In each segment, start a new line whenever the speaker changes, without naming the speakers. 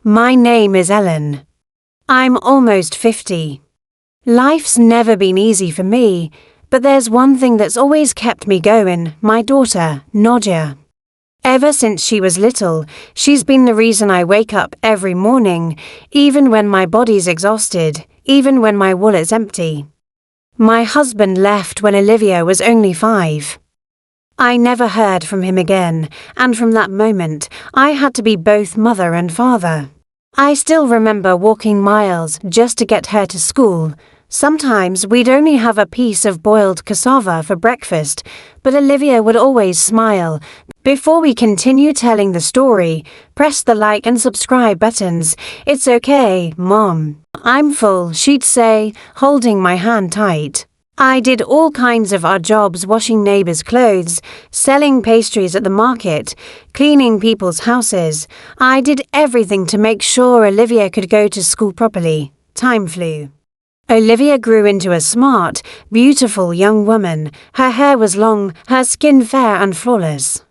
My name is Ellen. I'm almost 50. Life's never been easy for me, but there's one thing that's always kept me going, my daughter, Nadia. Ever since she was little, she's been the reason I wake up every morning, even when my body's exhausted, even when my wallet's empty. My husband left when Olivia was only 5. I never heard from him again, and from that moment, I had to be both mother and father. I still remember walking miles just to get her to school. Sometimes we'd only have a piece of boiled cassava for breakfast, but Olivia would always smile. Before we continue telling the story, press the like and subscribe buttons. It's okay, Mom. I'm full, she'd say, holding my hand tight. I did all kinds of odd jobs, washing neighbors' clothes, selling pastries at the market, cleaning people's houses. I did everything to make sure Olivia could go to school properly. Time flew. Olivia grew into a smart, beautiful young woman. Her hair was long, her skin fair and flawless.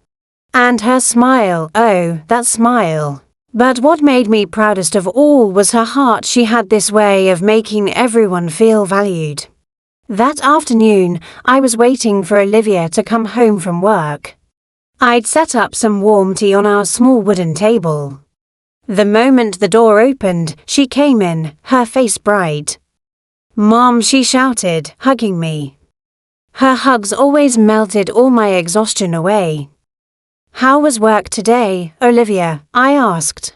And her smile, oh, that smile. But what made me proudest of all was her heart. She had this way of making everyone feel valued. That afternoon, I was waiting for Olivia to come home from work. I'd set up some warm tea on our small wooden table. The moment the door opened, she came in, her face bright. "Mom," she shouted, hugging me. Her hugs always melted all my exhaustion away. "How was work today, Olivia?" I asked.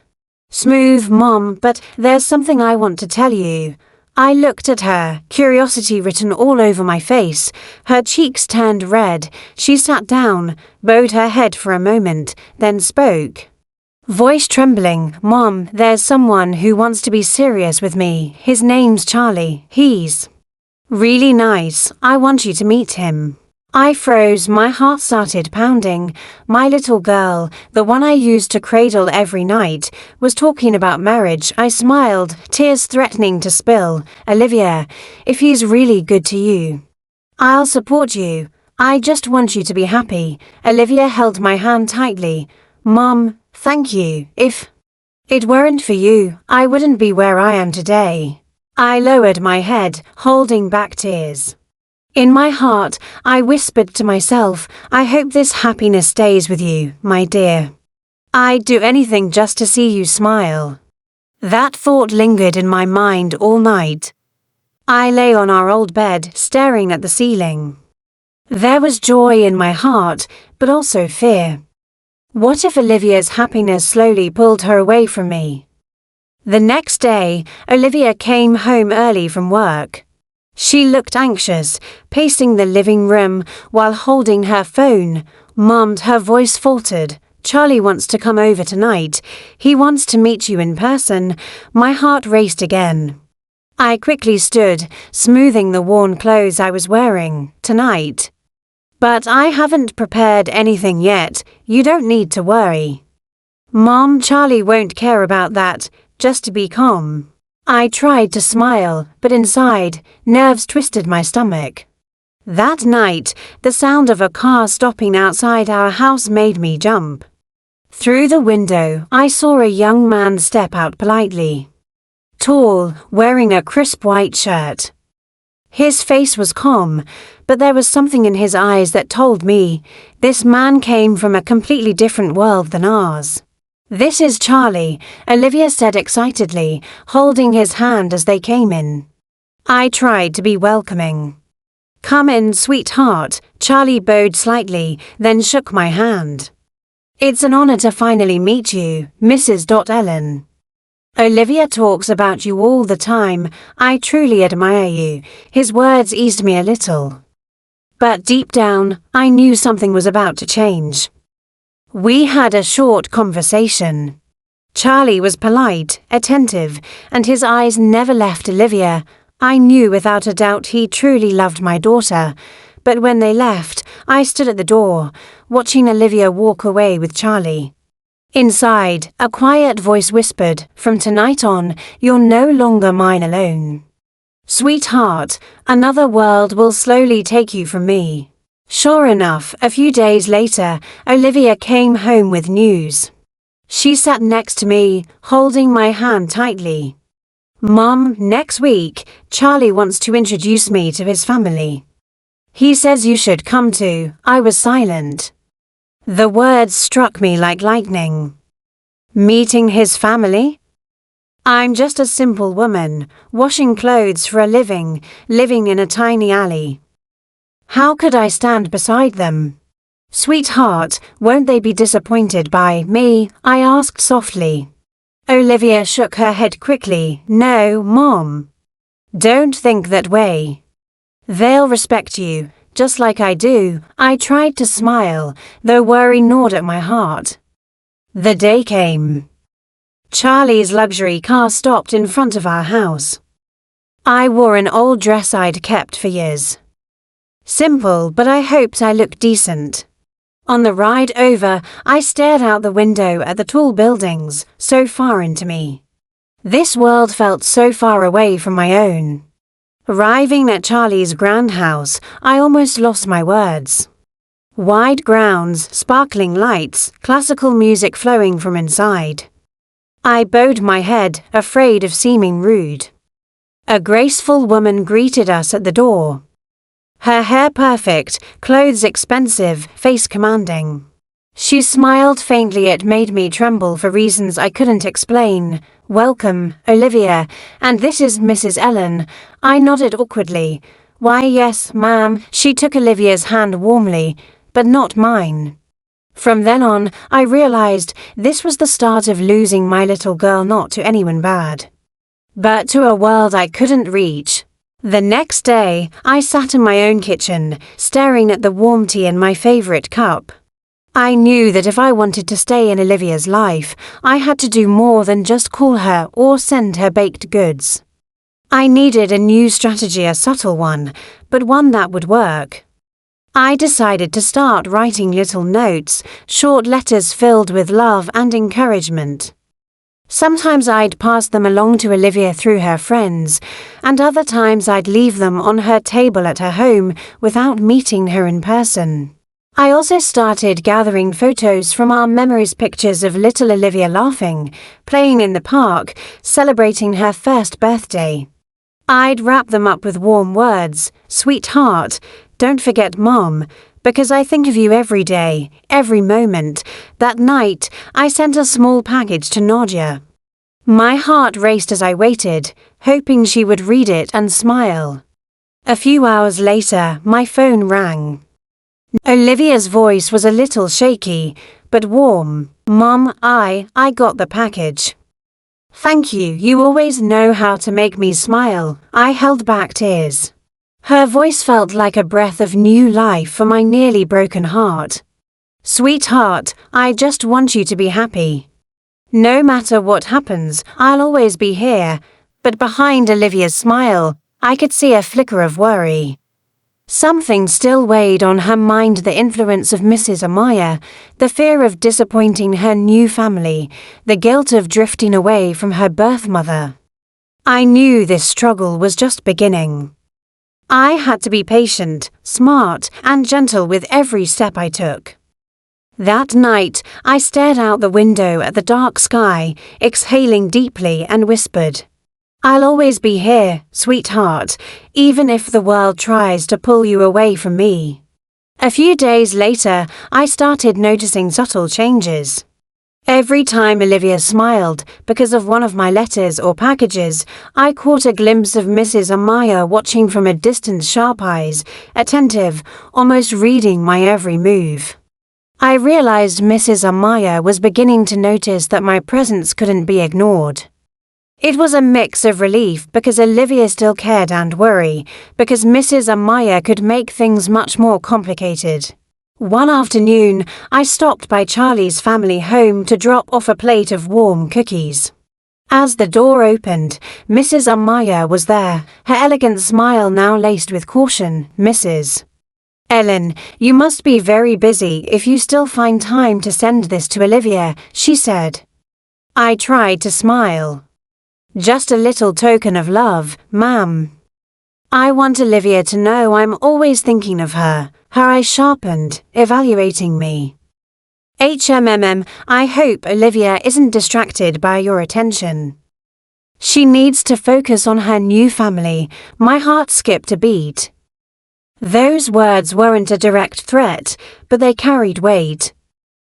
"Smooth, Mom, but there's something I want to tell you." I looked at her, curiosity written all over my face. Her cheeks turned red. She sat down, bowed her head for a moment, then spoke. Voice trembling, "Mom, there's someone who wants to be serious with me. His name's Charlie. He's really nice. I want you to meet him." I froze, my heart started pounding. My little girl, the one I used to cradle every night, was talking about marriage. I smiled, tears threatening to spill. "Olivia, if he's really good to you, I'll support you. I just want you to be happy." Olivia held my hand tightly. "Mom, thank you. If it weren't for you, I wouldn't be where I am today." I lowered my head, holding back tears. In my heart, I whispered to myself, "I hope this happiness stays with you, my dear. I'd do anything just to see you smile." That thought lingered in my mind all night. I lay on our old bed, staring at the ceiling. There was joy in my heart, but also fear. What if Olivia's happiness slowly pulled her away from me? The next day, Olivia came home early from work. She looked anxious, pacing the living room while holding her phone. "Mom," her voice faltered. "Charlie wants to come over tonight. He wants to meet you in person." My heart raced again. I quickly stood, smoothing the worn clothes I was wearing. "Tonight? But I haven't prepared anything yet. You don't need to worry." "Mom, Charlie won't care about that. Just be calm." I tried to smile, but inside, nerves twisted my stomach. That night, the sound of a car stopping outside our house made me jump. Through the window, I saw a young man step out politely. Tall, wearing a crisp white shirt. His face was calm, but there was something in his eyes that told me this man came from a completely different world than ours. "This is Charlie," Olivia said excitedly, holding his hand as they came in. I tried to be welcoming. "Come in, sweetheart." Charlie bowed slightly, then shook my hand. "It's an honor to finally meet you, Mrs. Ellen. Olivia talks about you all the time. I truly admire you." His words eased me a little. But deep down, I knew something was about to change. We had a short conversation. Charlie was polite, attentive, and his eyes never left Olivia. I knew without a doubt he truly loved my daughter. But when they left, I stood at the door, watching Olivia walk away with Charlie. Inside, a quiet voice whispered, "From tonight on, you're no longer mine alone. Sweetheart, another world will slowly take you from me." Sure enough, a few days later, Olivia came home with news. She sat next to me, holding my hand tightly. Mom, next week, Charlie wants to introduce me to his family. He says you should come too. I was silent. The words struck me like lightning. Meeting his family? I'm just a simple woman, washing clothes for a living, living in a tiny alley. How could I stand beside them? Sweetheart, won't they be disappointed by me? I asked softly. Olivia shook her head quickly. No, Mom. Don't think that way. They'll respect you, just like I do. I tried to smile, though worry gnawed at my heart. The day came. Charlie's luxury car stopped in front of our house. I wore an old dress I'd kept for years. Simple, but I hoped I looked decent. On the ride over, I stared out the window at the tall buildings, so far into me. This world felt so far away from my own. Arriving at Charlie's grand house, I almost lost my words. Wide grounds, sparkling lights, classical music flowing from inside. I bowed my head, afraid of seeming rude. A graceful woman greeted us at the door. Her hair perfect, clothes expensive, face commanding. She smiled faintly. It made me tremble for reasons I couldn't explain. Welcome, Olivia, and this is Mrs. Ellen. I nodded awkwardly. Why, yes, ma'am. She took Olivia's hand warmly, but not mine. From then on, I realized this was the start of losing my little girl, not to anyone bad, but to a world I couldn't reach. The next day, I sat in my own kitchen, staring at the warm tea in my favorite cup. I knew that if I wanted to stay in Olivia's life, I had to do more than just call her or send her baked goods. I needed a new strategy, a subtle one, but one that would work. I decided to start writing little notes, short letters filled with love and encouragement. Sometimes I'd pass them along to Olivia through her friends, and other times I'd leave them on her table at her home without meeting her in person. I also started gathering photos from our memories, pictures of little Olivia laughing, playing in the park, celebrating her first birthday. I'd wrap them up with warm words. Sweetheart, don't forget Mom, because I think of you every day, every moment. That night, I sent a small package to Nadia. My heart raced as I waited, hoping she would read it and smile. A few hours later, my phone rang. Olivia's voice was a little shaky, but warm. Mom, I got the package. Thank you, you always know how to make me smile. I held back tears. Her voice felt like a breath of new life for my nearly broken heart. Sweetheart, I just want you to be happy. No matter what happens, I'll always be here. But behind Olivia's smile, I could see a flicker of worry. Something still weighed on her mind, the influence of Mrs. Amaya, the fear of disappointing her new family, the guilt of drifting away from her birth mother. I knew this struggle was just beginning. I had to be patient, smart, and gentle with every step I took. That night, I stared out the window at the dark sky, exhaling deeply, and whispered, I'll always be here, sweetheart, even if the world tries to pull you away from me. A few days later, I started noticing subtle changes. Every time Olivia smiled because of one of my letters or packages, I caught a glimpse of Mrs. Amaya watching from a distance, sharp eyes, attentive, almost reading my every move. I realized Mrs. Amaya was beginning to notice that my presence couldn't be ignored. It was a mix of relief because Olivia still cared and worry because Mrs. Amaya could make things much more complicated. One afternoon, I stopped by Charlie's family home to drop off a plate of warm cookies. As the door opened, Mrs. Amaya was there, her elegant smile now laced with caution. Mrs. Ellen, you must be very busy if you still find time to send this to Olivia, she said. I tried to smile. Just a little token of love, ma'am. I want Olivia to know I'm always thinking of her. Her eyes sharpened, evaluating me. I hope Olivia isn't distracted by your attention. She needs to focus on her new family. My heart skipped a beat. Those words weren't a direct threat, but they carried weight.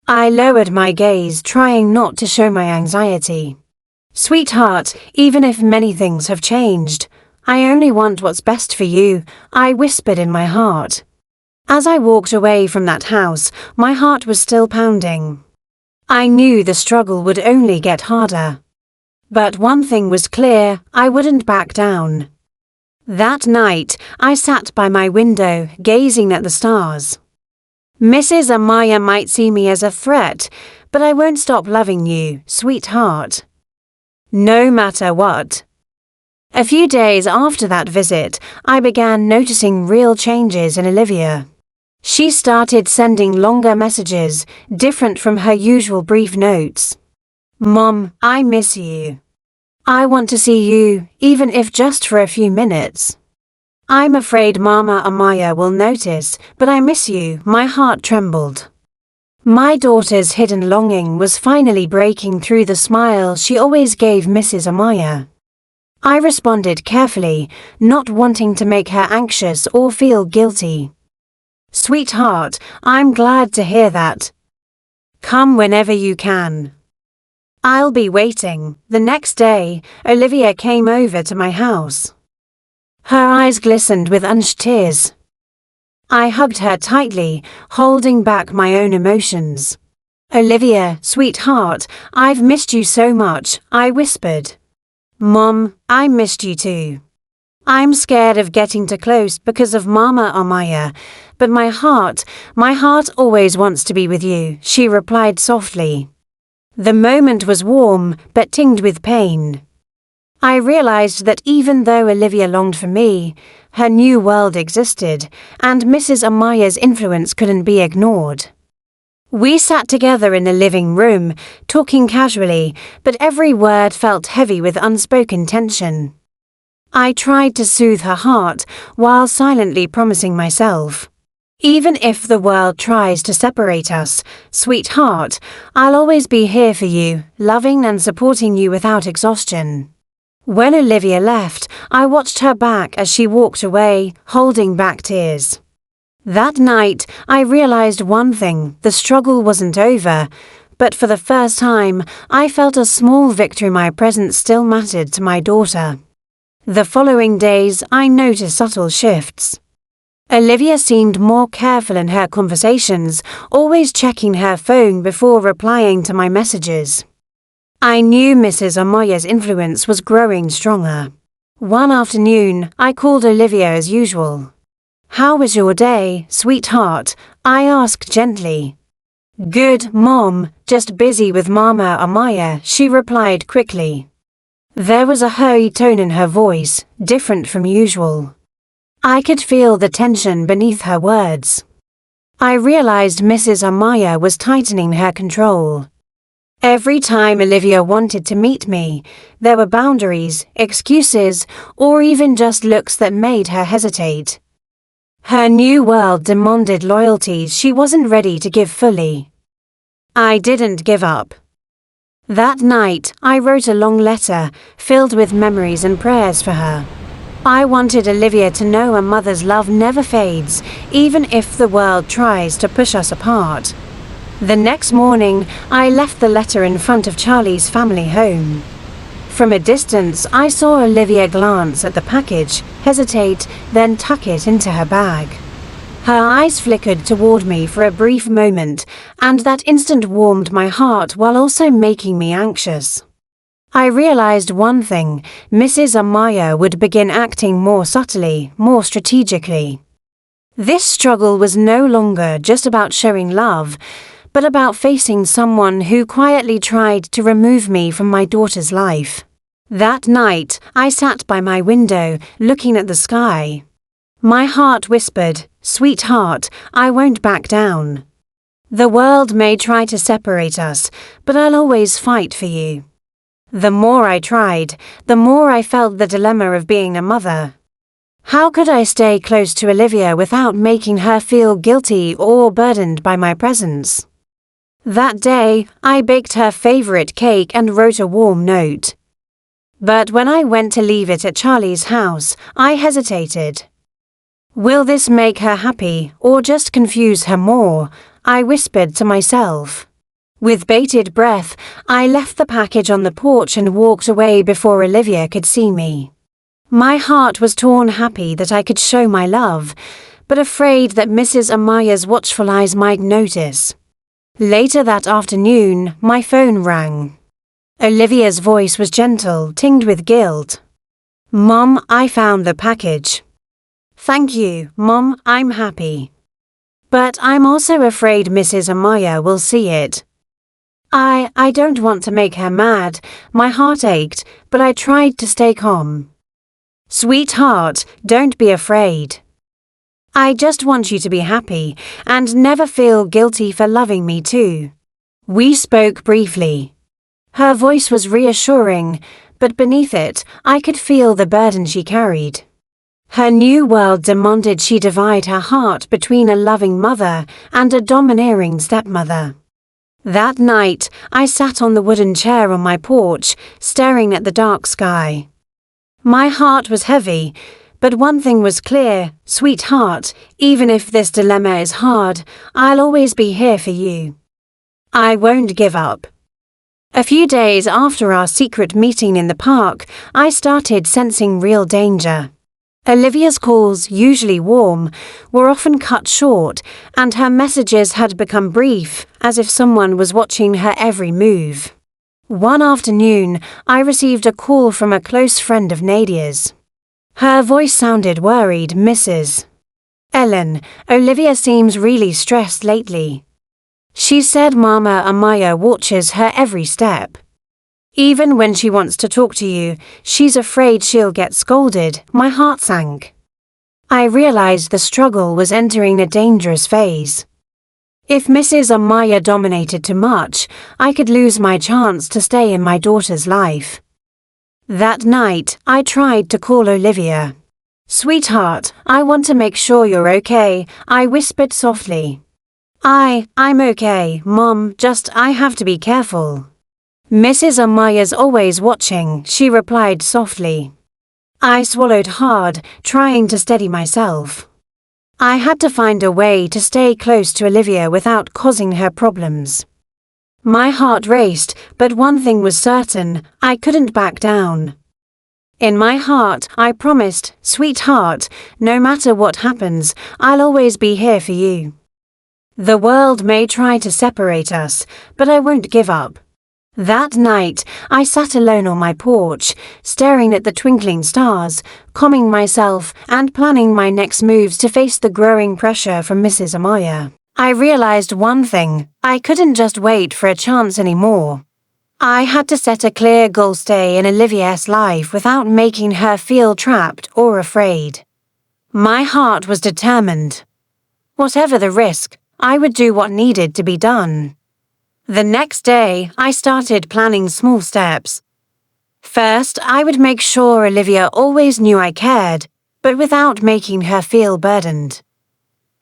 I lowered my gaze, trying not to show my anxiety. Sweetheart, even if many things have changed, I only want what's best for you, I whispered in my heart. As I walked away from that house, my heart was still pounding. I knew the struggle would only get harder. But one thing was clear, I wouldn't back down. That night, I sat by my window, gazing at the stars. Mrs. Amaya might see me as a threat, but I won't stop loving you, sweetheart. No matter what. A few days after that visit, I began noticing real changes in Olivia. She started sending longer messages, different from her usual brief notes. Mom, I miss you. I want to see you, even if just for a few minutes. I'm afraid Mama Amaya will notice, but I miss you, my heart trembled. My daughter's hidden longing was finally breaking through the smile she always gave Mrs. Amaya. I responded carefully, not wanting to make her anxious or feel guilty. Sweetheart, I'm glad to hear that. Come whenever you can. I'll be waiting. The next day, Olivia came over to my house. Her eyes glistened with unshed tears. I hugged her tightly, holding back my own emotions. Olivia, sweetheart, I've missed you so much, I whispered. Mom, I missed you too. I'm scared of getting too close because of Mama Amaya, but my heart always wants to be with you, she replied softly. The moment was warm, but tinged with pain. I realized that even though Olivia longed for me, her new world existed, and Mrs. Amaya's influence couldn't be ignored. We sat together in the living room, talking casually, but every word felt heavy with unspoken tension. I tried to soothe her heart, while silently promising myself, even if the world tries to separate us, sweetheart, I'll always be here for you, loving and supporting you without exhaustion. When Olivia left, I watched her back as she walked away, holding back tears. That night, I realized one thing, the struggle wasn't over, but for the first time, I felt a small victory my presence still mattered to my daughter. The following days, I noticed subtle shifts. Olivia seemed more careful in her conversations, always checking her phone before replying to my messages. I knew Mrs. Amaya's influence was growing stronger. One afternoon, I called Olivia as usual. How was your day, sweetheart? I asked gently. Good, Mom, just busy with Mama Amaya, she replied quickly. There was a hurried tone in her voice, different from usual. I could feel the tension beneath her words. I realized Mrs. Amaya was tightening her control. Every time Olivia wanted to meet me, there were boundaries, excuses, or even just looks that made her hesitate. Her new world demanded loyalties she wasn't ready to give fully. I didn't give up. That night, I wrote a long letter, filled with memories and prayers for her. I wanted Olivia to know a mother's love never fades, even if the world tries to push us apart. The next morning, I left the letter in front of Charlie's family home. From a distance, I saw Olivia glance at the package, hesitate, then tuck it into her bag. Her eyes flickered toward me for a brief moment, and that instant warmed my heart while also making me anxious. I realized one thing, Mrs. Amaya would begin acting more subtly, more strategically. This struggle was no longer just about showing love, but about facing someone who quietly tried to remove me from my daughter's life. That night, I sat by my window, looking at the sky. My heart whispered, "Sweetheart, I won't back down. The world may try to separate us, but I'll always fight for you." The more I tried, the more I felt the dilemma of being a mother. How could I stay close to Olivia without making her feel guilty or burdened by my presence? That day, I baked her favorite cake and wrote a warm note. But when I went to leave it at Charlie's house, I hesitated. Will this make her happy or just confuse her more? I whispered to myself. With bated breath, I left the package on the porch and walked away before Olivia could see me. My heart was torn, happy that I could show my love, but afraid that Mrs. Amaya's watchful eyes might notice. Later that afternoon, my phone rang. Olivia's voice was gentle, tinged with guilt. "Mom, I found the package." "Thank you, Mom, I'm happy. But I'm also afraid Mrs. Amaya will see it." I don't want to make her mad. My heart ached, but I tried to stay calm. "Sweetheart, don't be afraid. I just want you to be happy and never feel guilty for loving me too." We spoke briefly. Her voice was reassuring, but beneath it, I could feel the burden she carried. Her new world demanded she divide her heart between a loving mother and a domineering stepmother. That night, I sat on the wooden chair on my porch, staring at the dark sky. My heart was heavy, but one thing was clear: "Sweetheart, even if this dilemma is hard, I'll always be here for you. I won't give up." A few days after our secret meeting in the park, I started sensing real danger. Olivia's calls, usually warm, were often cut short, and her messages had become brief, as if someone was watching her every move. One afternoon, I received a call from a close friend of Nadia's. Her voice sounded worried. "Mrs. Ellen, Olivia seems really stressed lately. She said Mama Amaya watches her every step. Even when she wants to talk to you, she's afraid she'll get scolded." My heart sank. I realized the struggle was entering a dangerous phase. If Mrs. Amaya dominated too much, I could lose my chance to stay in my daughter's life. That night, I tried to call Olivia. "Sweetheart, I want to make sure you're okay," I whispered softly. I'm okay, Mom, just I have to be careful." "Mrs. Amaya's always watching," she replied softly. I swallowed hard, trying to steady myself. I had to find a way to stay close to Olivia without causing her problems. My heart raced, but one thing was certain: I couldn't back down. In my heart, I promised, "Sweetheart, no matter what happens, I'll always be here for you. The world may try to separate us, but I won't give up." That night, I sat alone on my porch, staring at the twinkling stars, calming myself and planning my next moves to face the growing pressure from Mrs. Amaya. I realized one thing: I couldn't just wait for a chance anymore. I had to set a clear goal, stay in Olivia's life without making her feel trapped or afraid. My heart was determined. Whatever the risk, I would do what needed to be done. The next day, I started planning small steps. First, I would make sure Olivia always knew I cared, but without making her feel burdened.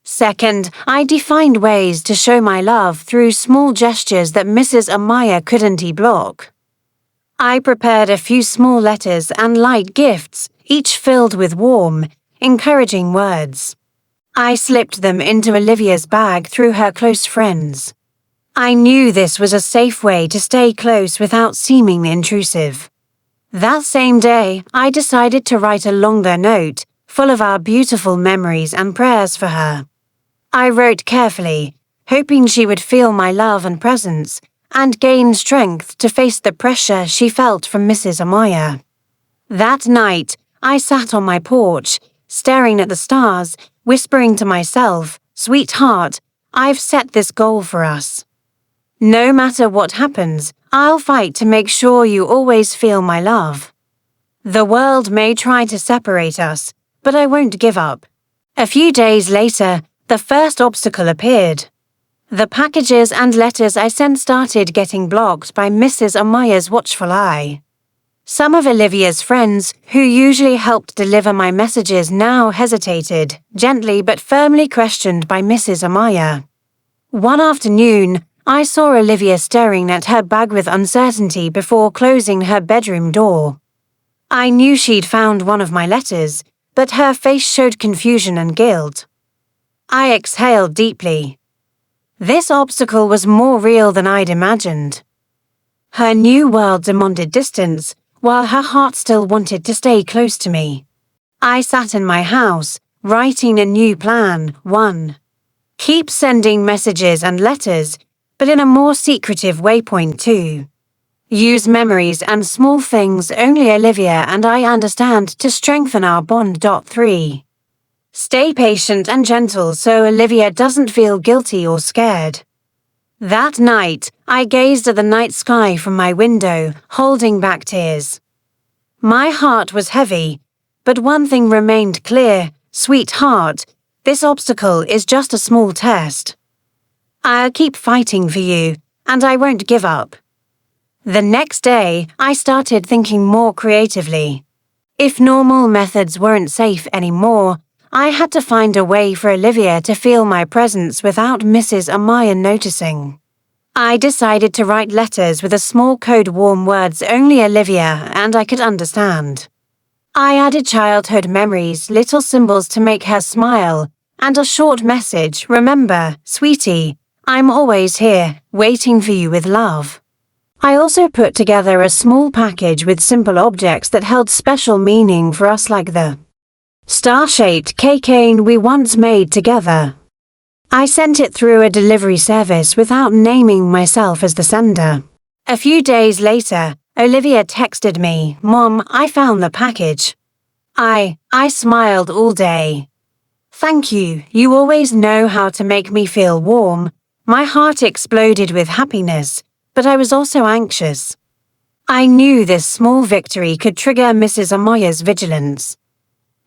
Second, I defined ways to show my love through small gestures that Mrs. Amaya couldn't block. I prepared a few small letters and light gifts, each filled with warm, encouraging words. I slipped them into Olivia's bag through her close friends. I knew this was a safe way to stay close without seeming intrusive. That same day, I decided to write a longer note, full of our beautiful memories and prayers for her. I wrote carefully, hoping she would feel my love and presence, and gain strength to face the pressure she felt from Mrs. Amaya. That night, I sat on my porch, staring at the stars, whispering to myself, "Sweetheart, I've set this goal for us. No matter what happens, I'll fight to make sure you always feel my love. The world may try to separate us, but I won't give up." A few days later, the first obstacle appeared. The packages and letters I sent started getting blocked by Mrs. Amaya's watchful eye. Some of Olivia's friends, who usually helped deliver my messages, now hesitated, gently but firmly questioned by Mrs. Amaya. One afternoon, I saw Olivia staring at her bag with uncertainty before closing her bedroom door. I knew she'd found one of my letters, but her face showed confusion and guilt. I exhaled deeply. This obstacle was more real than I'd imagined. Her new world demanded distance, while her heart still wanted to stay close to me. I sat in my house, writing a new plan. 1. Keep sending messages and letters, but in a more secretive way. 2. Use memories and small things only Olivia and I understand to strengthen our bond. 3. Stay patient and gentle so Olivia doesn't feel guilty or scared. That night, I gazed at the night sky from my window, holding back tears. My heart was heavy, but one thing remained clear. Sweetheart, this obstacle is just a small test. I'll keep fighting for you, and I won't give up. The next day, I started thinking more creatively. If normal methods weren't safe anymore, I had to find a way for Olivia to feel my presence without Mrs. Amaya noticing. I decided to write letters with a small code, warm words only Olivia and I could understand. I added childhood memories, little symbols to make her smile, and a short message. Remember, sweetie, I'm always here, waiting for you with love. I also put together a small package with simple objects that held special meaning for us, like the star-shaped keychain we once made together. I sent it through a delivery service without naming myself as the sender. A few days later, Olivia texted me, "Mom, I found the package." I smiled all day. "Thank you, you always know how to make me feel warm." My heart exploded with happiness, but I was also anxious. I knew this small victory could trigger Mrs. Amaya's vigilance.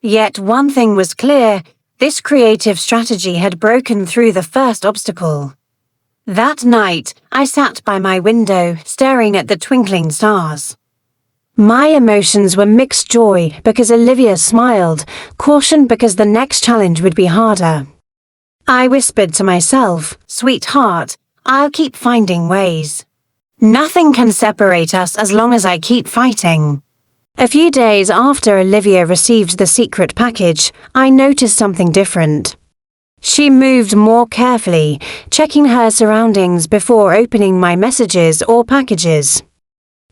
Yet one thing was clear, this creative strategy had broken through the first obstacle. That night, I sat by my window, staring at the twinkling stars. My emotions were mixed: joy because Olivia smiled, caution because the next challenge would be harder. I whispered to myself, "Sweetheart, I'll keep finding ways. Nothing can separate us as long as I keep fighting." A few days after Olivia received the secret package, I noticed something different. She moved more carefully, checking her surroundings before opening my messages or packages.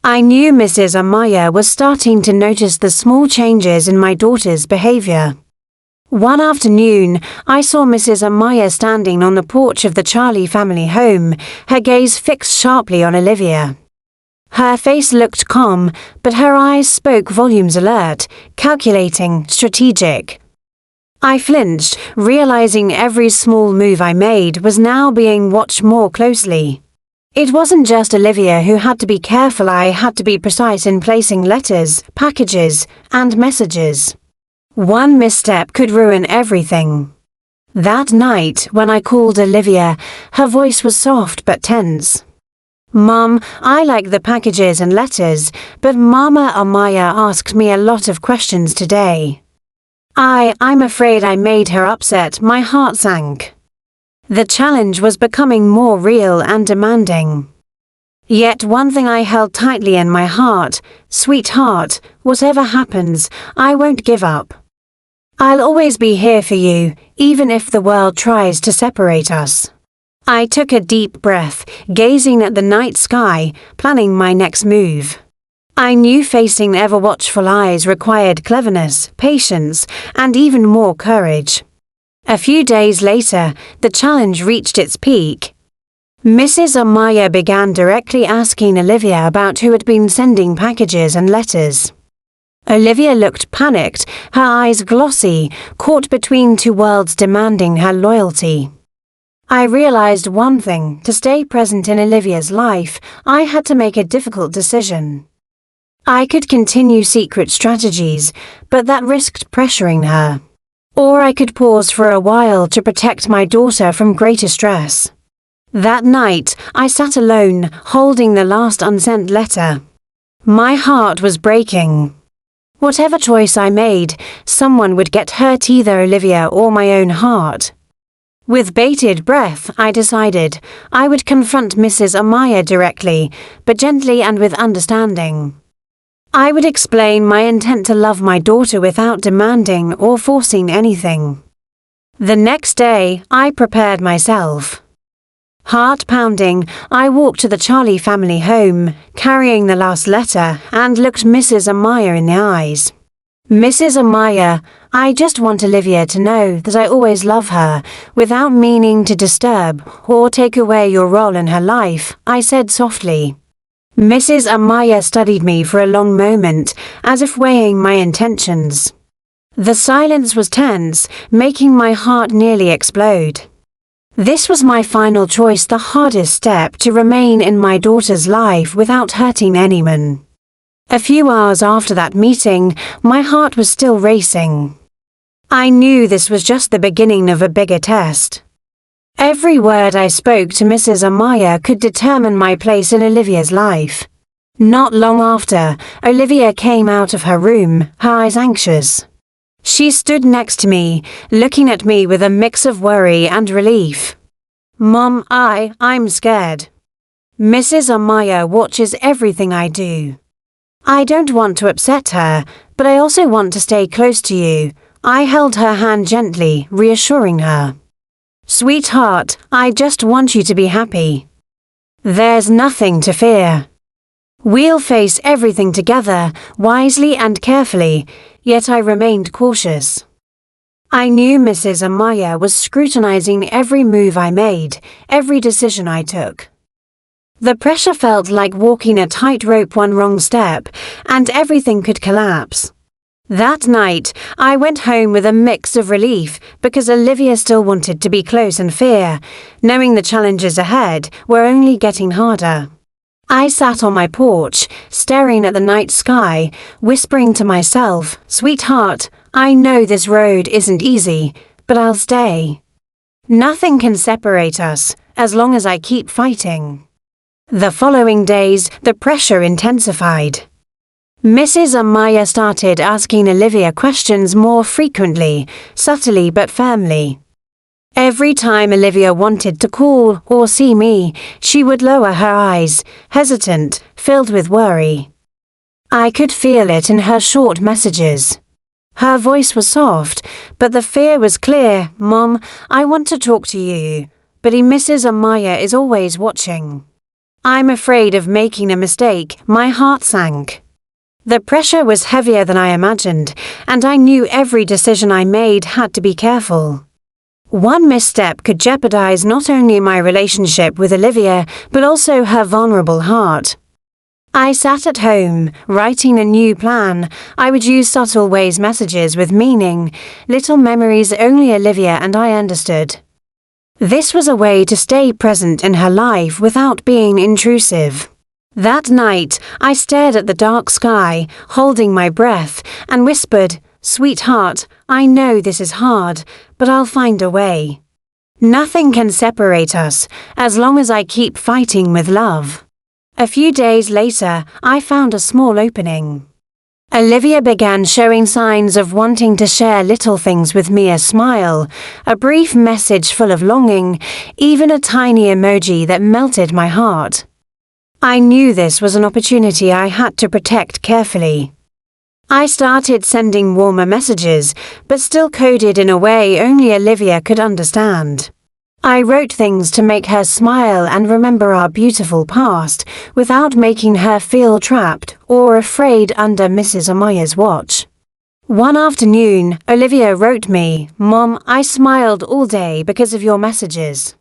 I knew Mrs. Amaya was starting to notice the small changes in my daughter's behavior. One afternoon, I saw Mrs. Amaya standing on the porch of the Charlie family home, her gaze fixed sharply on Olivia. Her face looked calm, but her eyes spoke volumes: alert, calculating, strategic. I flinched, realizing every small move I made was now being watched more closely. It wasn't just Olivia who had to be careful, I had to be precise in placing letters, packages, and messages. One misstep could ruin everything. That night, when I called Olivia, her voice was soft but tense. "Mom, I like the packages and letters, but Mama Amaya asked me a lot of questions today." I'm afraid I made her upset. My heart sank. The challenge was becoming more real and demanding. Yet one thing I held tightly in my heart: "Sweetheart, whatever happens, I won't give up. I'll always be here for you, even if the world tries to separate us." I took a deep breath, gazing at the night sky, planning my next move. I knew facing ever watchful eyes required cleverness, patience, and even more courage. A few days later, the challenge reached its peak. Mrs. Amaya began directly asking Olivia about who had been sending packages and letters. Olivia looked panicked, her eyes glossy, caught between two worlds demanding her loyalty. I realized one thing: to stay present in Olivia's life, I had to make a difficult decision. I could continue secret strategies, but that risked pressuring her. Or I could pause for a while to protect my daughter from greater stress. That night, I sat alone, holding the last unsent letter. My heart was breaking. Whatever choice I made, someone would get hurt, either Olivia or my own heart. With bated breath, I decided I would confront Mrs. Amaya directly, but gently and with understanding. I would explain my intent to love my daughter without demanding or forcing anything. The next day, I prepared myself. Heart pounding, I walked to the Charlie family home, carrying the last letter, and looked Mrs. Amaya in the eyes. Mrs. Amaya, I just want Olivia to know that I always love her, without meaning to disturb or take away your role in her life, I said softly. Mrs. Amaya studied me for a long moment, as if weighing my intentions. The silence was tense, making my heart nearly explode. This was my final choice, the hardest step to remain in my daughter's life without hurting anyone. A few hours after that meeting, my heart was still racing. I knew this was just the beginning of a bigger test. Every word I spoke to Mrs. Amaya could determine my place in Olivia's life. Not long after, Olivia came out of her room, her eyes anxious. She stood next to me, looking at me with a mix of worry and relief. Mom, I'm scared. Mrs. Amaya watches everything I do. I don't want to upset her, but I also want to stay close to you. I held her hand gently, reassuring her. Sweetheart, I just want you to be happy. There's nothing to fear. We'll face everything together, wisely and carefully, yet I remained cautious. I knew Mrs. Amaya was scrutinizing every move I made, every decision I took. The pressure felt like walking a tightrope, one wrong step, and everything could collapse. That night, I went home with a mix of relief because Olivia still wanted to be close and fear, knowing the challenges ahead were only getting harder. I sat on my porch, staring at the night sky, whispering to myself, Sweetheart, I know this road isn't easy, but I'll stay. Nothing can separate us, as long as I keep fighting. The following days, the pressure intensified. Mrs. Amaya started asking Olivia questions more frequently, subtly but firmly. Every time Olivia wanted to call or see me, she would lower her eyes, hesitant, filled with worry. I could feel it in her short messages. Her voice was soft, but the fear was clear. Mom, I want to talk to you, but Mrs. Amaya is always watching. I'm afraid of making a mistake. My heart sank. The pressure was heavier than I imagined, and I knew every decision I made had to be careful. One misstep could jeopardize not only my relationship with Olivia, but also her vulnerable heart. I sat at home, writing a new plan. I would use subtle ways, messages with meaning, little memories only Olivia and I understood. This was a way to stay present in her life without being intrusive. That night, I stared at the dark sky, holding my breath, and whispered, Sweetheart, I know this is hard, but I'll find a way. Nothing can separate us, as long as I keep fighting with love. A few days later, I found a small opening. Olivia began showing signs of wanting to share little things with me, a smile, a brief message full of longing, even a tiny emoji that melted my heart. I knew this was an opportunity I had to protect carefully. I started sending warmer messages, but still coded in a way only Olivia could understand. I wrote things to make her smile and remember our beautiful past, without making her feel trapped or afraid under Mrs. Amaya's watch. One afternoon, Olivia wrote me, Mom, I smiled all day because of your messages.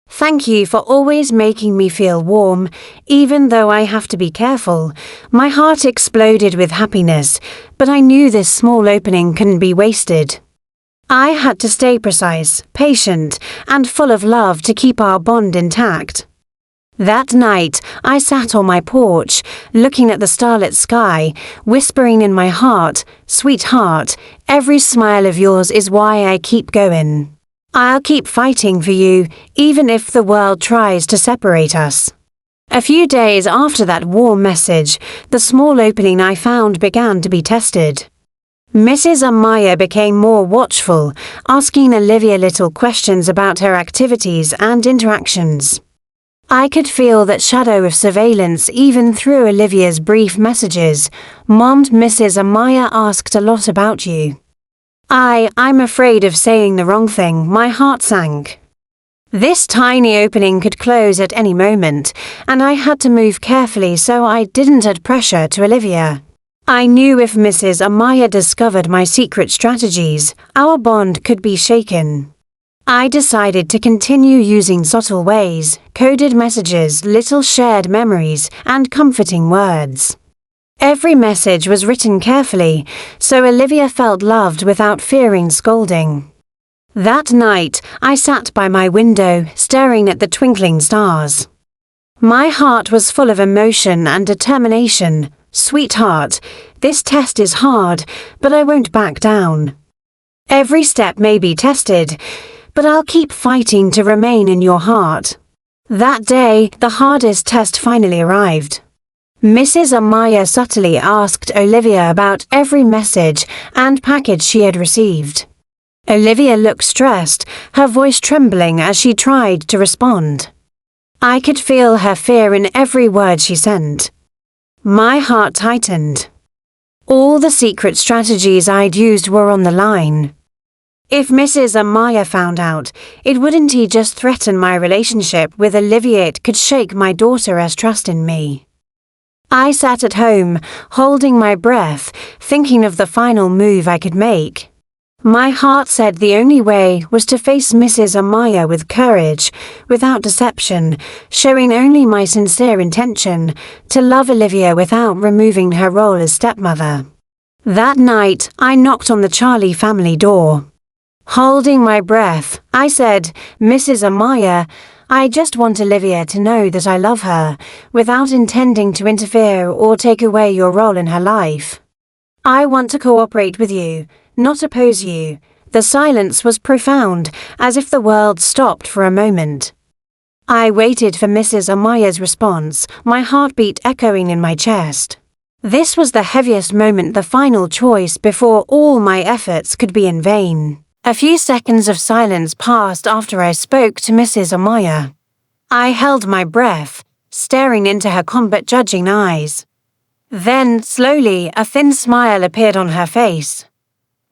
Thank you for always making me feel warm, even though I have to be careful. My heart exploded with happiness, but I knew this small opening couldn't be wasted. I had to stay precise, patient, and full of love to keep our bond intact. That night, I sat on my porch, looking at the starlit sky, whispering in my heart, Sweetheart, every smile of yours is why I keep going. I'll keep fighting for you, even if the world tries to separate us. A few days after that warm message, the small opening I found began to be tested. Mrs. Amaya became more watchful, asking Olivia little questions about her activities and interactions. I could feel that shadow of surveillance even through Olivia's brief messages. Mom, Mrs. Amaya asked a lot about you. I'm afraid of saying the wrong thing. My heart sank. This tiny opening could close at any moment, and I had to move carefully so I didn't add pressure to Olivia. I knew if Mrs. Amaya discovered my secret strategies, our bond could be shaken. I decided to continue using subtle ways, coded messages, little shared memories, and comforting words. Every message was written carefully, so Olivia felt loved without fearing scolding. That night, I sat by my window, staring at the twinkling stars. My heart was full of emotion and determination. Sweetheart, this test is hard, but I won't back down. Every step may be tested, but I'll keep fighting to remain in your heart. That day, the hardest test finally arrived. Mrs. Amaya subtly asked Olivia about every message and package she had received. Olivia looked stressed, her voice trembling as she tried to respond. I could feel her fear in every word she sent. My heart tightened. All the secret strategies I'd used were on the line. If Mrs. Amaya found out, it wouldn't just threaten my relationship with Olivia, it could shake my daughter's trust in me. I sat at home, holding my breath, thinking of the final move I could make. My heart said the only way was to face Mrs. Amaya with courage, without deception, showing only my sincere intention to love Olivia without removing her role as stepmother. That night, I knocked on the Charlie family door. Holding my breath, I said, "Mrs. Amaya, I just want Olivia to know that I love her, without intending to interfere or take away your role in her life. I want to cooperate with you, not oppose you." The silence was profound, as if the world stopped for a moment. I waited for Mrs. Amaya's response, my heartbeat echoing in my chest. This was the heaviest moment, the final choice before all my efforts could be in vain. A few seconds of silence passed after I spoke to Mrs. Amaya. I held my breath, staring into her combat judging eyes. Then, slowly, a thin smile appeared on her face.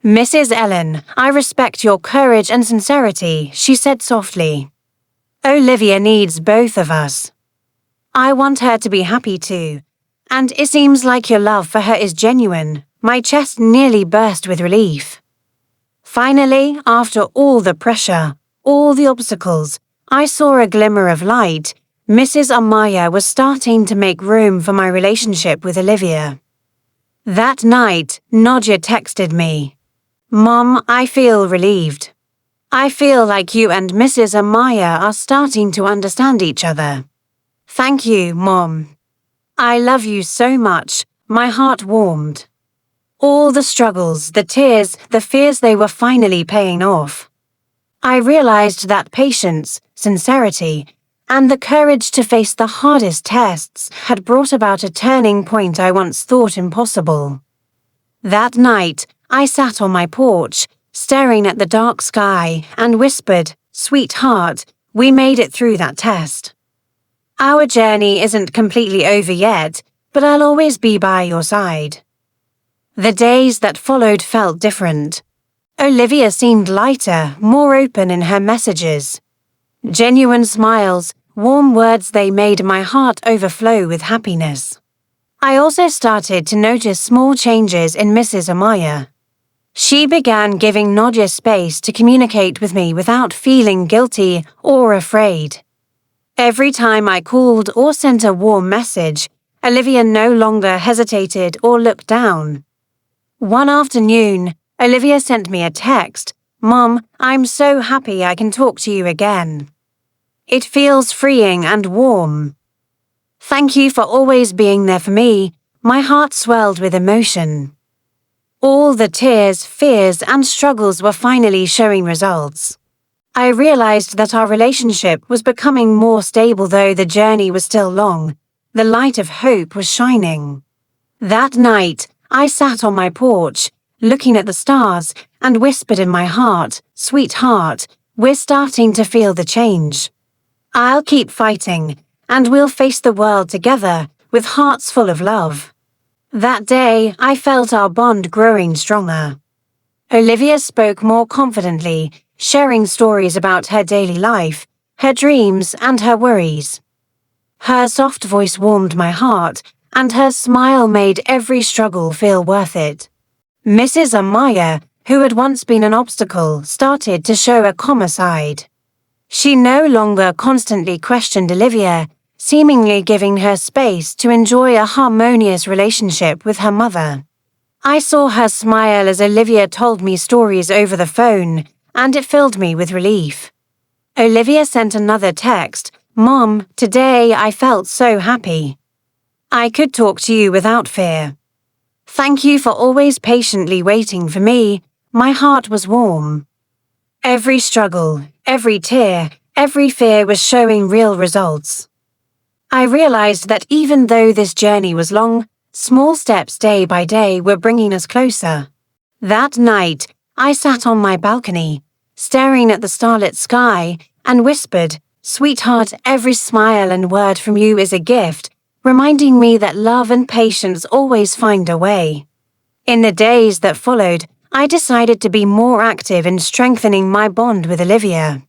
"Mrs. Ellen, I respect your courage and sincerity," she said softly. "Olivia needs both of us. I want her to be happy too, and it seems like your love for her is genuine." My chest nearly burst with relief. Finally, after all the pressure, all the obstacles, I saw a glimmer of light. Mrs. Amaya was starting to make room for my relationship with Olivia. That night, Nadia texted me. "Mom, I feel relieved. I feel like you and Mrs. Amaya are starting to understand each other. Thank you, Mom. I love you so much." My heart warmed. All the struggles, the tears, the fears, they were finally paying off. I realized that patience, sincerity, and the courage to face the hardest tests had brought about a turning point I once thought impossible. That night, I sat on my porch, staring at the dark sky, and whispered, "Sweetheart, we made it through that test. Our journey isn't completely over yet, but I'll always be by your side." The days that followed felt different. Olivia seemed lighter, more open in her messages. Genuine smiles, warm words, they made my heart overflow with happiness. I also started to notice small changes in Mrs. Amaya. She began giving Nadia space to communicate with me without feeling guilty or afraid. Every time I called or sent a warm message, Olivia no longer hesitated or looked down. One afternoon, Olivia sent me a text. "Mom, I'm so happy I can talk to you again. It feels freeing and warm. Thank you for always being there for me." My heart swelled with emotion. All the tears, fears, and struggles were finally showing results. I realized that our relationship was becoming more stable, though the journey was still long. The light of hope was shining. That night, I sat on my porch, looking at the stars, and whispered in my heart, "Sweetheart, we're starting to feel the change. I'll keep fighting, and we'll face the world together with hearts full of love." That day, I felt our bond growing stronger. Olivia spoke more confidently, sharing stories about her daily life, her dreams, and her worries. Her soft voice warmed my heart, and her smile made every struggle feel worth it. Mrs. Amaya, who had once been an obstacle, started to show a calmer side. She no longer constantly questioned Olivia, seemingly giving her space to enjoy a harmonious relationship with her mother. I saw her smile as Olivia told me stories over the phone, and it filled me with relief. Olivia sent another text, "Mom, today I felt so happy. I could talk to you without fear. Thank you for always patiently waiting for me. My heart was warm." Every struggle, every tear, every fear was showing real results. I realized that even though this journey was long, small steps day by day were bringing us closer. That night, I sat on my balcony, staring at the starlit sky, and whispered, "Sweetheart, every smile and word from you is a gift," reminding me that love and patience always find a way. In the days that followed, I decided to be more active in strengthening my bond with Olivia.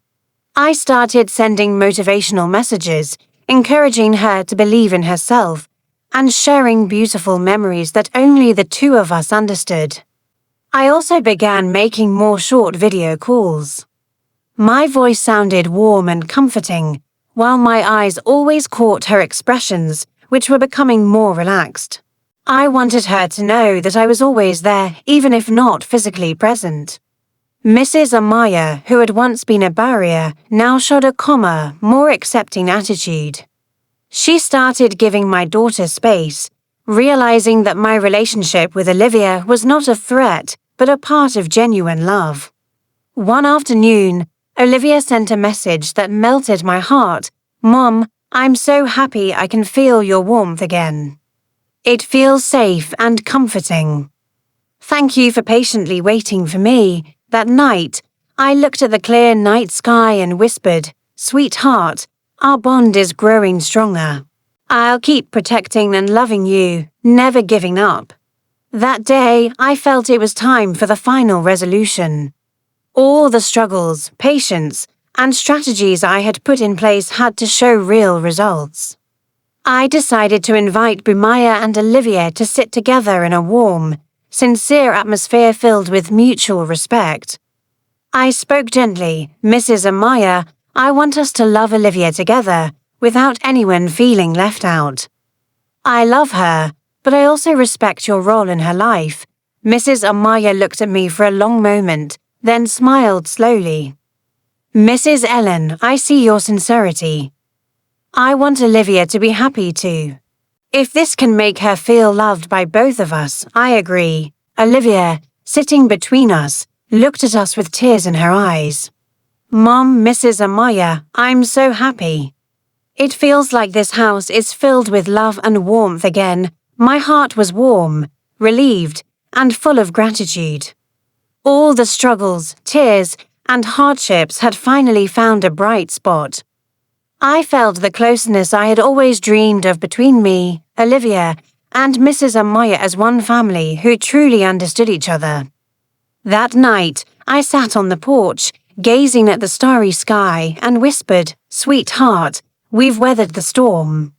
I started sending motivational messages, encouraging her to believe in herself, and sharing beautiful memories that only the two of us understood. I also began making more short video calls. My voice sounded warm and comforting, while my eyes always caught her expressions, which were becoming more relaxed. I wanted her to know that I was always there, even if not physically present. Mrs. Amaya, who had once been a barrier, now showed a calmer, more accepting attitude. She started giving my daughter space, realizing that my relationship with Olivia was not a threat, but a part of genuine love. One afternoon, Olivia sent a message that melted my heart. "Mom, I'm so happy I can feel your warmth again. It feels safe and comforting. Thank you for patiently waiting for me." That night, I looked at the clear night sky and whispered, "Sweetheart, our bond is growing stronger. I'll keep protecting and loving you, never giving up." That day, I felt it was time for the final resolution. All the struggles, patience, and strategies I had put in place had to show real results. I decided to invite Bumaya and Olivia to sit together in a warm, sincere atmosphere filled with mutual respect. I spoke gently, "Mrs. Amaya, I want us to love Olivia together, without anyone feeling left out. I love her, but I also respect your role in her life." Mrs. Amaya looked at me for a long moment, then smiled slowly. "Mrs. Ellen, I see your sincerity. I want Olivia to be happy too. If this can make her feel loved by both of us, I agree." Olivia, sitting between us, looked at us with tears in her eyes. "Mom, Mrs. Amaya, I'm so happy. It feels like this house is filled with love and warmth again." My heart was warm, relieved, and full of gratitude. All the struggles, tears, and hardships had finally found a bright spot. I felt the closeness I had always dreamed of between me, Olivia, and Mrs. Amaya as one family who truly understood each other. That night, I sat on the porch, gazing at the starry sky, and whispered, "Sweetheart, we've weathered the storm.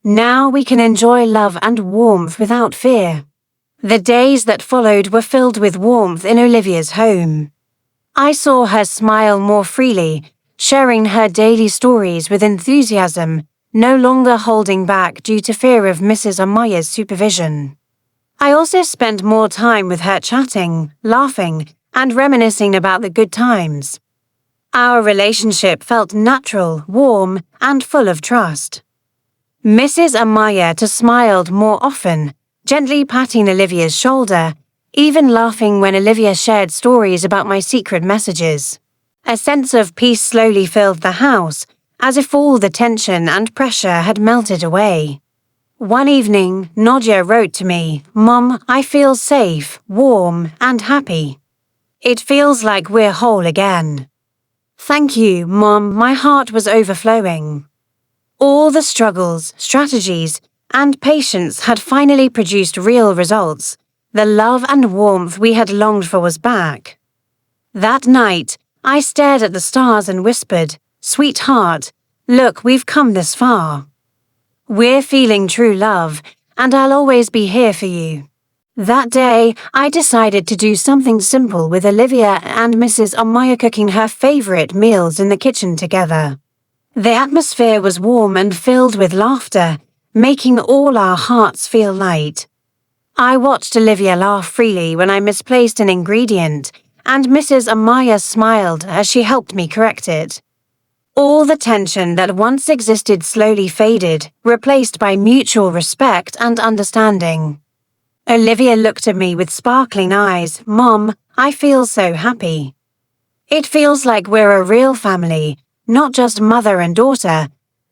Now we can enjoy love and warmth without fear." The days that followed were filled with warmth in Olivia's home. I saw her smile more freely, sharing her daily stories with enthusiasm, no longer holding back due to fear of Mrs. Amaya's supervision. I also spent more time with her chatting, laughing, and reminiscing about the good times. Our relationship felt natural, warm, and full of trust. Mrs. Amaya smiled more often, gently patting Olivia's shoulder, even laughing when Olivia shared stories about my secret messages. A sense of peace slowly filled the house, as if all the tension and pressure had melted away. One evening, Nadia wrote to me, "Mom, I feel safe, warm, and happy. It feels like we're whole again." Thank you, Mom, my heart was overflowing. All the struggles, strategies, and patience had finally produced real results. The love and warmth we had longed for was back. That night, I stared at the stars and whispered, "Sweetheart, look, we've come this far. We're feeling true love, and I'll always be here for you." That day, I decided to do something simple with Olivia and Mrs. Amaya cooking her favorite meals in the kitchen together. The atmosphere was warm and filled with laughter, making all our hearts feel light. I watched Olivia laugh freely when I misplaced an ingredient, and Mrs. Amaya smiled as she helped me correct it. All the tension that once existed slowly faded, replaced by mutual respect and understanding. Olivia looked at me with sparkling eyes. "Mom, I feel so happy. It feels like we're a real family, not just mother and daughter,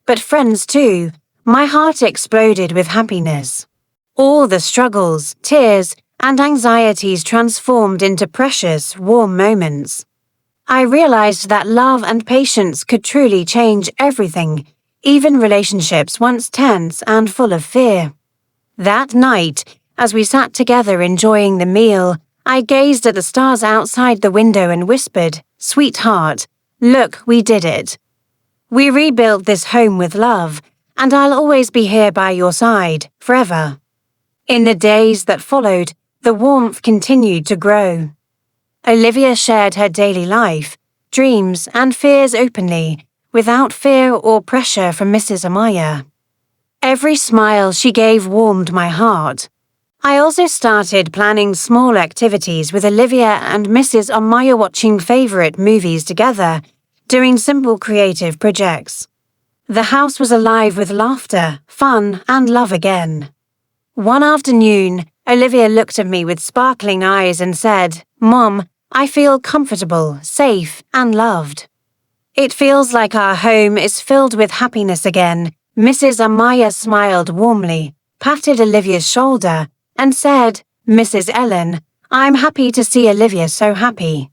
but friends too." My heart exploded with happiness. All the struggles, tears, and anxieties transformed into precious, warm moments. I realized that love and patience could truly change everything, even relationships once tense and full of fear. That night, as we sat together enjoying the meal, I gazed at the stars outside the window and whispered, "Sweetheart, look, we did it. We rebuilt this home with love, and I'll always be here by your side, forever." In the days that followed, the warmth continued to grow. Olivia shared her daily life, dreams, and fears openly, without fear or pressure from Mrs. Amaya. Every smile she gave warmed my heart. I also started planning small activities with Olivia and Mrs. Amaya, watching favorite movies together, doing simple creative projects. The house was alive with laughter, fun, and love again. One afternoon, Olivia looked at me with sparkling eyes and said, "Mom, I feel comfortable, safe, and loved. It feels like our home is filled with happiness again." Mrs. Amaya smiled warmly, patted Olivia's shoulder, and said, "Mrs. Ellen, I'm happy to see Olivia so happy.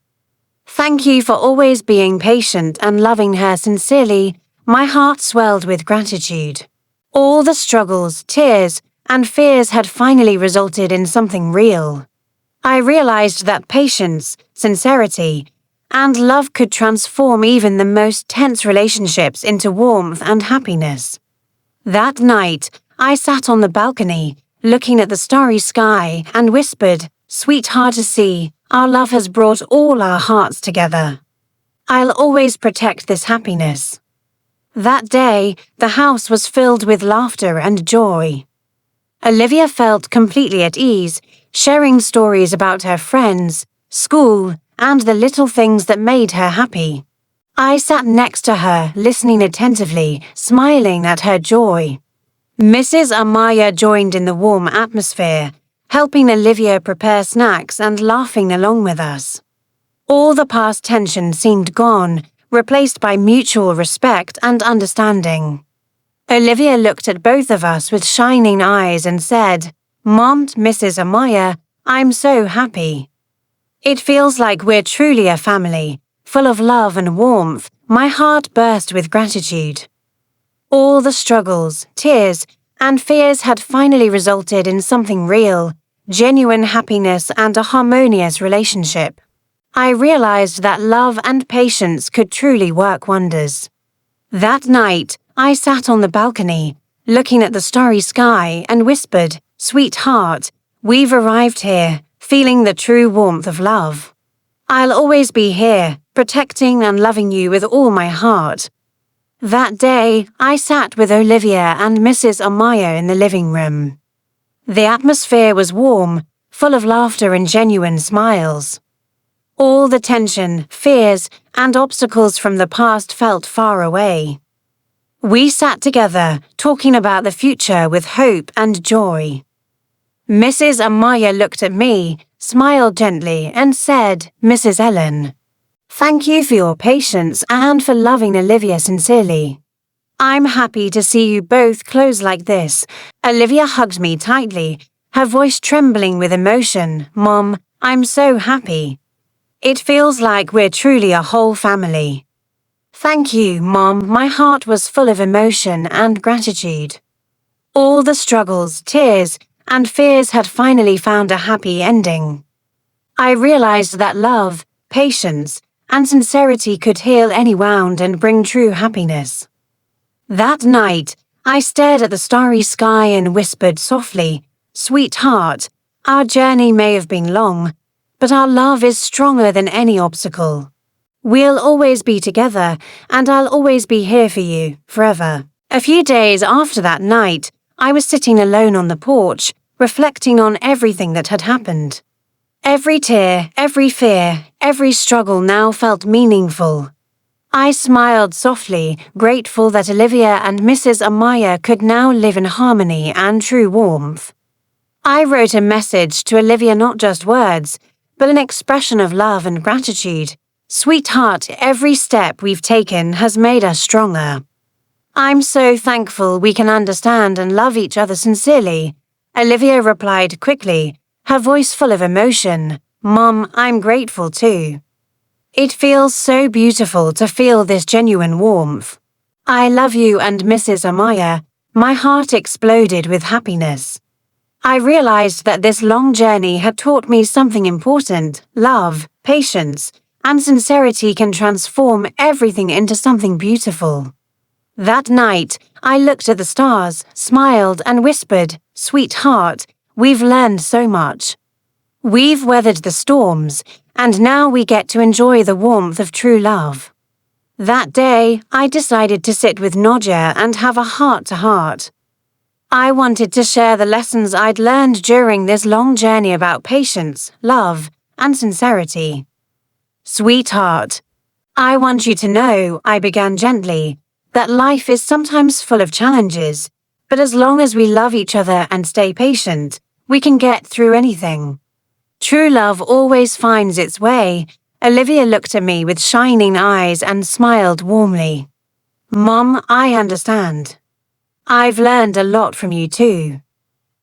Thank you for always being patient and loving her sincerely." My heart swelled with gratitude. All the struggles, tears, and fears had finally resulted in something real. I realized that patience, sincerity, and love could transform even the most tense relationships into warmth and happiness. That night, I sat on the balcony, looking at the starry sky, and whispered, "Sweetheart, to see, our love has brought all our hearts together. I'll always protect this happiness." That day, the house was filled with laughter and joy. Olivia felt completely at ease, sharing stories about her friends, school, and the little things that made her happy. I sat next to her, listening attentively, smiling at her joy. Mrs. Amaya joined in the warm atmosphere, helping Olivia prepare snacks and laughing along with us. All the past tension seemed gone, replaced by mutual respect and understanding. Olivia looked at both of us with shining eyes and said, "Mom, Mrs. Amaya, I'm so happy. It feels like we're truly a family, full of love and warmth." My heart burst with gratitude. All the struggles, tears, and fears had finally resulted in something real, genuine happiness and a harmonious relationship. I realized that love and patience could truly work wonders. That night, I sat on the balcony, looking at the starry sky, and whispered, "Sweetheart, we've arrived here, feeling the true warmth of love. I'll always be here, protecting and loving you with all my heart." That day, I sat with Olivia and Mrs. Amaya in the living room. The atmosphere was warm, full of laughter and genuine smiles. All the tension, fears, and obstacles from the past felt far away. We sat together, talking about the future with hope and joy. Mrs. Amaya looked at me, smiled gently, and said, "Mrs. Ellen, thank you for your patience and for loving Olivia sincerely. I'm happy to see you both close like this. Olivia hugged me tightly, her voice trembling with emotion. Mom, I'm so happy. It feels like we're truly a whole family. Thank you, Mom. My heart was full of emotion and gratitude. All the struggles, tears, and fears had finally found a happy ending. I realized that love, patience, and sincerity could heal any wound and bring true happiness. That night, I stared at the starry sky and whispered softly, "Sweetheart, our journey may have been long, but our love is stronger than any obstacle. We'll always be together, and I'll always be here for you, forever." A few days after that night, I was sitting alone on the porch, reflecting on everything that had happened. Every tear, every fear, every struggle now felt meaningful. I smiled softly, grateful that Olivia and Mrs. Amaya could now live in harmony and true warmth. I wrote a message to Olivia, not just words, but an expression of love and gratitude. "Sweetheart, every step we've taken has made us stronger. I'm so thankful we can understand and love each other sincerely." Olivia replied quickly, her voice full of emotion. "Mom, I'm grateful too. It feels so beautiful to feel this genuine warmth. I love you and Mrs. Amaya." My heart exploded with happiness. I realized that this long journey had taught me something important. Love, patience, and sincerity can transform everything into something beautiful. That night, I looked at the stars, smiled, and whispered, "Sweetheart, we've learned so much. We've weathered the storms, and now we get to enjoy the warmth of true love." That day, I decided to sit with Nadia and have a heart-to-heart. I wanted to share the lessons I'd learned during this long journey about patience, love, and sincerity. "Sweetheart, I want you to know," I began gently, "that life is sometimes full of challenges, but as long as we love each other and stay patient, we can get through anything. True love always finds its way." Olivia looked at me with shining eyes and smiled warmly. "Mom, I understand. I've learned a lot from you too.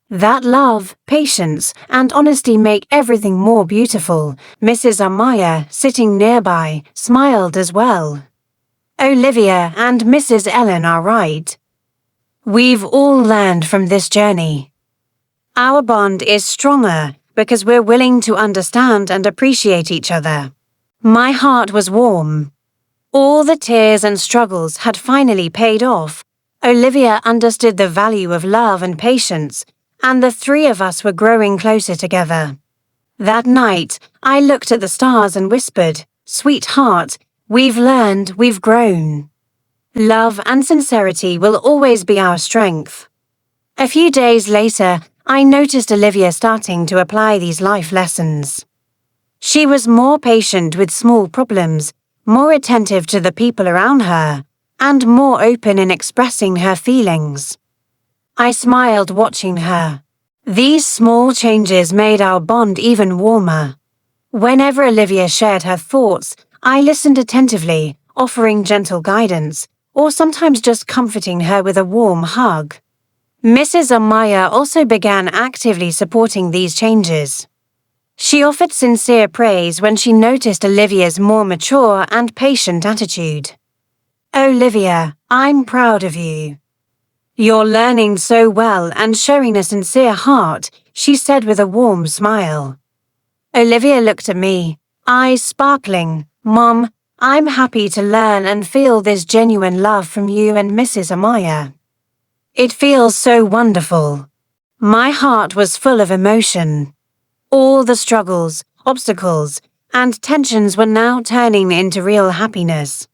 That love, patience, and honesty make everything more beautiful." Mrs. Amaya, sitting nearby, smiled as well. "Olivia and Mrs. Ellen are right. We've all learned from this journey. Our bond is stronger because we're willing to understand and appreciate each other." My heart was warm. All the tears and struggles had finally paid off. Olivia understood the value of love and patience, and the three of us were growing closer together. That night, I looked at the stars and whispered, "Sweetheart, we've learned, we've grown. Love and sincerity will always be our strength." A few days later, I noticed Olivia starting to apply these life lessons. She was more patient with small problems, more attentive to the people around her, and more open in expressing her feelings. I smiled watching her. These small changes made our bond even warmer. Whenever Olivia shared her thoughts, I listened attentively, offering gentle guidance, or sometimes just comforting her with a warm hug. Mrs. Amaya also began actively supporting these changes. She offered sincere praise when she noticed Olivia's more mature and patient attitude. "Olivia, I'm proud of you. You're learning so well and showing a sincere heart," she said with a warm smile. Olivia looked at me, eyes sparkling. "Mom, I'm happy to learn and feel this genuine love from you and Mrs. Amaya. It feels so wonderful." My heart was full of emotion. All the struggles, obstacles, and tensions were now turning into real happiness.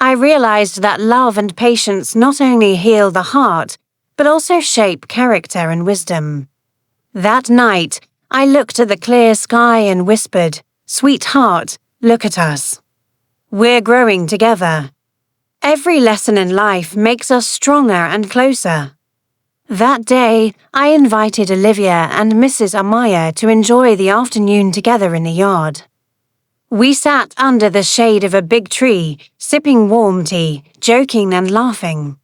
I realized that love and patience not only heal the heart, but also shape character and wisdom. That night, I looked at the clear sky and whispered, "Sweetheart, look at us. We're growing together. Every lesson in life makes us stronger and closer." That day, I invited Olivia and Mrs. Amaya to enjoy the afternoon together in the yard. We sat under the shade of a big tree, sipping warm tea, joking and laughing.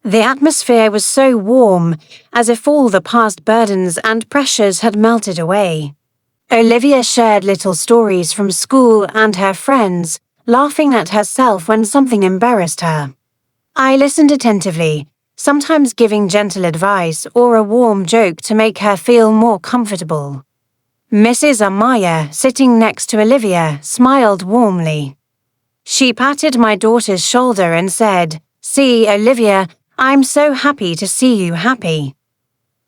The atmosphere was so warm, as if all the past burdens and pressures had melted away. Olivia shared little stories from school and her friends, laughing at herself when something embarrassed her. I listened attentively, sometimes giving gentle advice or a warm joke to make her feel more comfortable. Mrs. Amaya, sitting next to Olivia, smiled warmly. She patted my daughter's shoulder and said, "See, Olivia, I'm so happy to see you happy.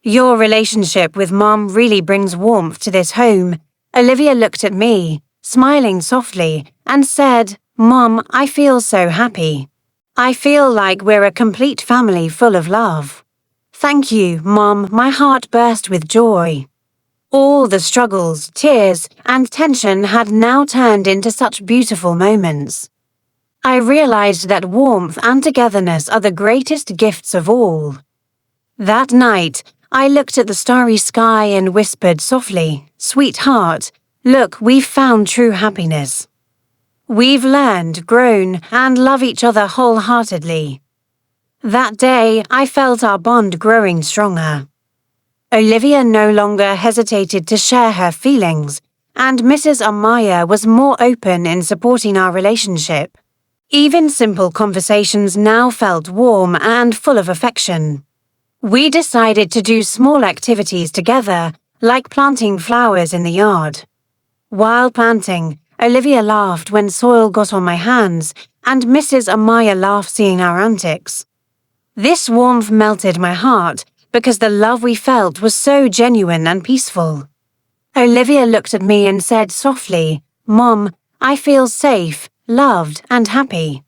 Your relationship with Mom really brings warmth to this home." Olivia looked at me, smiling softly, and said, "Mom, I feel so happy. I feel like we're a complete family full of love." "Thank you, Mom," my heart burst with joy. All the struggles, tears, and tension had now turned into such beautiful moments. I realized that warmth and togetherness are the greatest gifts of all. That night, I looked at the starry sky and whispered softly, "Sweetheart, look, we've found true happiness. We've learned, grown, and love each other wholeheartedly." That day, I felt our bond growing stronger. Olivia no longer hesitated to share her feelings, and Mrs. Amaya was more open in supporting our relationship. Even simple conversations now felt warm and full of affection. We decided to do small activities together, like planting flowers in the yard. While planting, Olivia laughed when soil got on my hands, and Mrs. Amaya laughed seeing our antics. This warmth melted my heart because the love we felt was so genuine and peaceful. Olivia looked at me and said softly, "Mom, I feel safe, loved, and happy."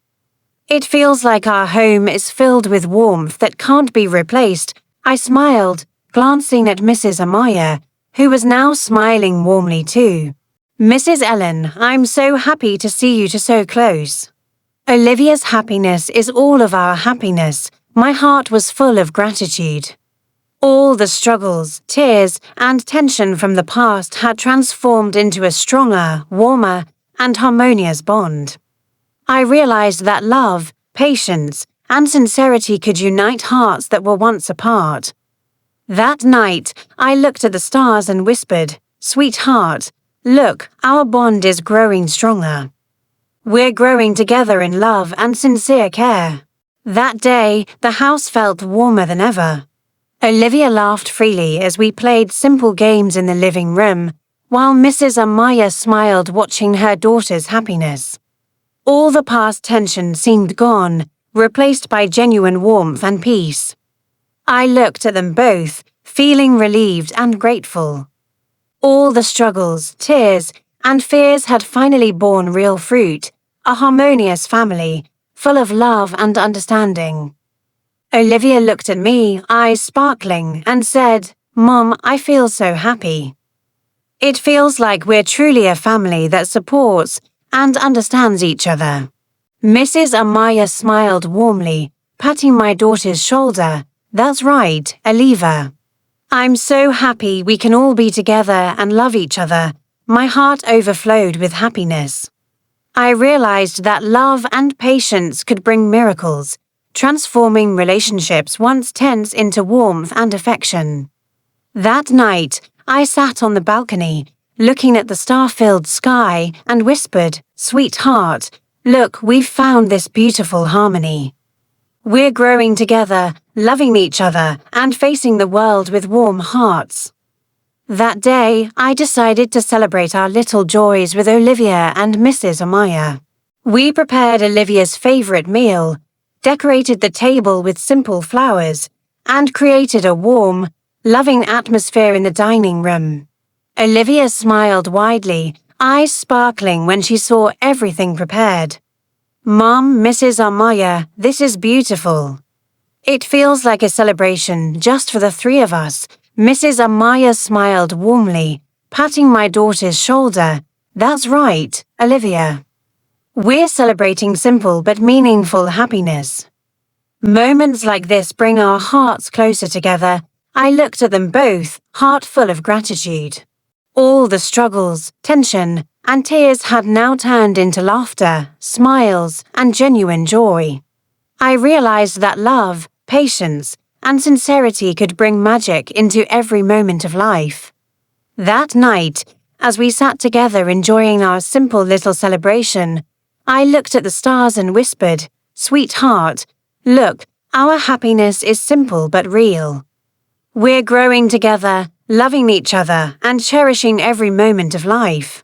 It feels like our home is filled with warmth that can't be replaced. I smiled, glancing at Mrs. Amaya, who was now smiling warmly too. "Mrs. Ellen, I'm so happy to see you two so close." Olivia's happiness is all of our happiness. My heart was full of gratitude. All the struggles, tears, and tension from the past had transformed into a stronger, warmer, and harmonious bond. I realized that love, patience, and sincerity could unite hearts that were once apart. That night, I looked at the stars and whispered, "Sweetheart, look, our bond is growing stronger. We're growing together in love and sincere care." That day, the house felt warmer than ever. Olivia laughed freely as we played simple games in the living room, while Mrs. Amaya smiled watching her daughter's happiness. All the past tension seemed gone, replaced by genuine warmth and peace. I looked at them both, feeling relieved and grateful. All the struggles, tears, and fears had finally borne real fruit, a harmonious family, full of love and understanding. Olivia looked at me, eyes sparkling, and said, "Mom, I feel so happy. It feels like we're truly a family that supports and understands each other." Mrs. Amaya smiled warmly, patting my daughter's shoulder. "That's right, Oliva. I'm so happy we can all be together and love each other." My heart overflowed with happiness. I realized that love and patience could bring miracles, transforming relationships once tense into warmth and affection. That night, I sat on the balcony, looking at the star-filled sky, and whispered, "Sweetheart, look, we've found this beautiful harmony. We're growing together, loving each other, and facing the world with warm hearts." That day, I decided to celebrate our little joys with Olivia and Mrs. Amaya. We prepared Olivia's favorite meal, decorated the table with simple flowers, and created a warm, loving atmosphere in the dining room. Olivia smiled widely, eyes sparkling when she saw everything prepared. "Mom, Mrs. Amaya, this is beautiful. It feels like a celebration just for the three of us." Mrs. Amaya smiled warmly, patting my daughter's shoulder. "That's right, Olivia. We're celebrating simple but meaningful happiness." Moments like this bring our hearts closer together. I looked at them both, heart full of gratitude. All the struggles, tension, and tears had now turned into laughter, smiles, and genuine joy. I realized that love, patience, and sincerity could bring magic into every moment of life. That night, as we sat together enjoying our simple little celebration, I looked at the stars and whispered, "Sweetheart, look, our happiness is simple but real. We're growing together, loving each other, and cherishing every moment of life."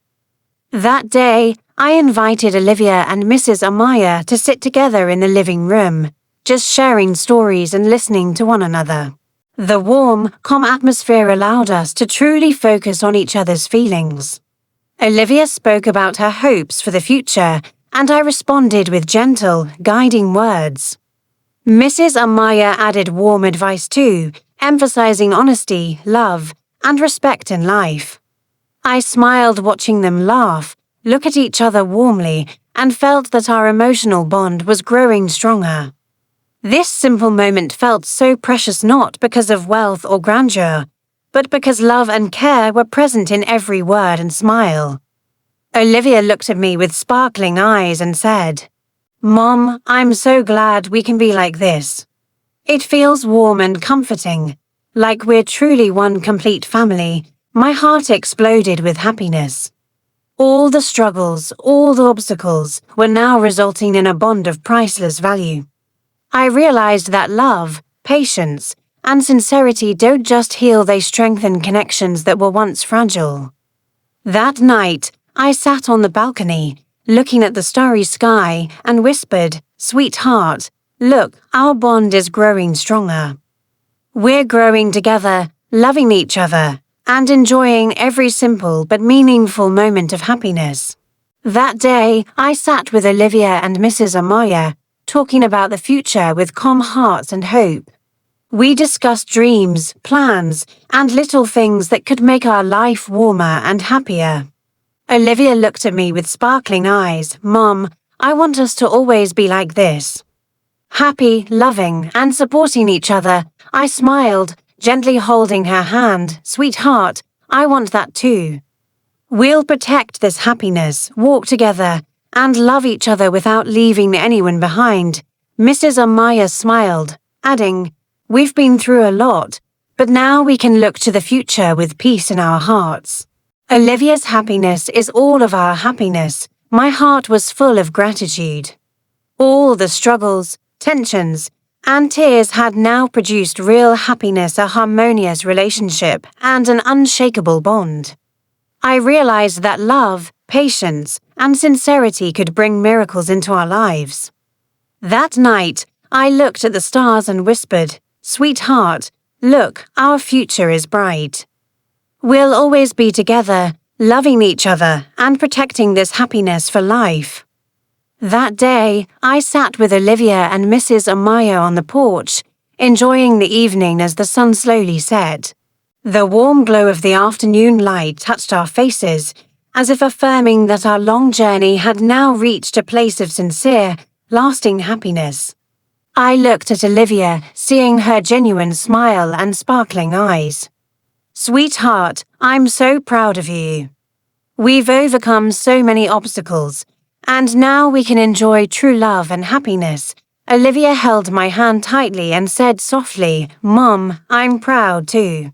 That day, I invited Olivia and Mrs. Amaya to sit together in the living room, just sharing stories and listening to one another. The warm, calm atmosphere allowed us to truly focus on each other's feelings. Olivia spoke about her hopes for the future, and I responded with gentle, guiding words. Mrs. Amaya added warm advice too, emphasizing honesty, love, and respect in life. I smiled watching them laugh, look at each other warmly, and felt that our emotional bond was growing stronger. This simple moment felt so precious not because of wealth or grandeur, but because love and care were present in every word and smile. Olivia looked at me with sparkling eyes and said, "Mom, I'm so glad we can be like this. It feels warm and comforting, like we're truly one complete family." My heart exploded with happiness. All the struggles, all the obstacles were now resulting in a bond of priceless value. I realized that love, patience, and sincerity don't just heal, they strengthen connections that were once fragile. That night, I sat on the balcony, looking at the starry sky, and whispered, "Sweetheart, look, our bond is growing stronger. We're growing together, loving each other, and enjoying every simple but meaningful moment of happiness." That day, I sat with Olivia and Mrs. Amaya, talking about the future with calm hearts and hope. We discussed dreams, plans, and little things that could make our life warmer and happier. Olivia looked at me with sparkling eyes. "Mom, I want us to always be like this. Happy, loving, and supporting each other." I smiled, gently holding her hand. "Sweetheart, I want that too. We'll protect this happiness, walk together, and love each other without leaving anyone behind." Mrs. Amaya smiled, adding, "We've been through a lot, but now we can look to the future with peace in our hearts." Olivia's happiness is all of our happiness. My heart was full of gratitude. All the struggles, tensions, and tears had now produced real happiness, a harmonious relationship, and an unshakable bond. I realized that love, patience, and sincerity could bring miracles into our lives. That night, I looked at the stars and whispered, "Sweetheart, look, our future is bright. We'll always be together, loving each other, and protecting this happiness for life." That day, I sat with Olivia and Mrs. Amaya on the porch, enjoying the evening as the sun slowly set. The warm glow of the afternoon light touched our faces, as if affirming that our long journey had now reached a place of sincere, lasting happiness. I looked at Olivia, seeing her genuine smile and sparkling eyes. "Sweetheart, I'm so proud of you. We've overcome so many obstacles, and now we can enjoy true love and happiness." Olivia held my hand tightly and said softly, "Mom, I'm proud too.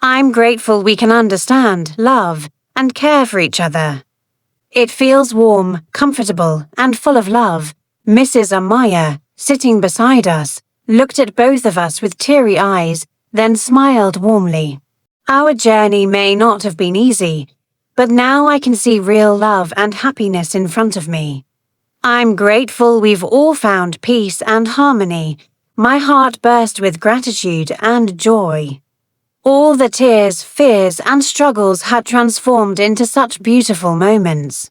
I'm grateful we can understand, love, and care for each other. It feels warm, comfortable, and full of love." Mrs. Amaya, sitting beside us, looked at both of us with teary eyes, then smiled warmly. "Our journey may not have been easy, but now I can see real love and happiness in front of me. I'm grateful we've all found peace and harmony." My heart burst with gratitude and joy. All the tears, fears, and struggles had transformed into such beautiful moments.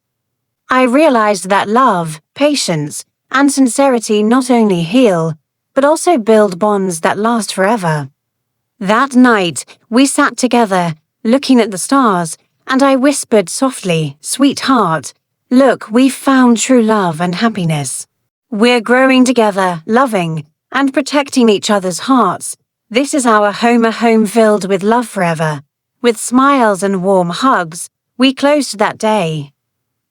I realized that love, patience, and sincerity not only heal, but also build bonds that last forever. That night, we sat together, looking at the stars, and I whispered softly, "Sweetheart, look, we've found true love and happiness. We're growing together, loving, and protecting each other's hearts. This is our home, a home filled with love forever." With smiles and warm hugs, we closed that day,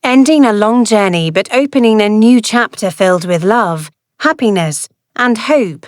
ending a long journey but opening a new chapter filled with love, happiness, and hope.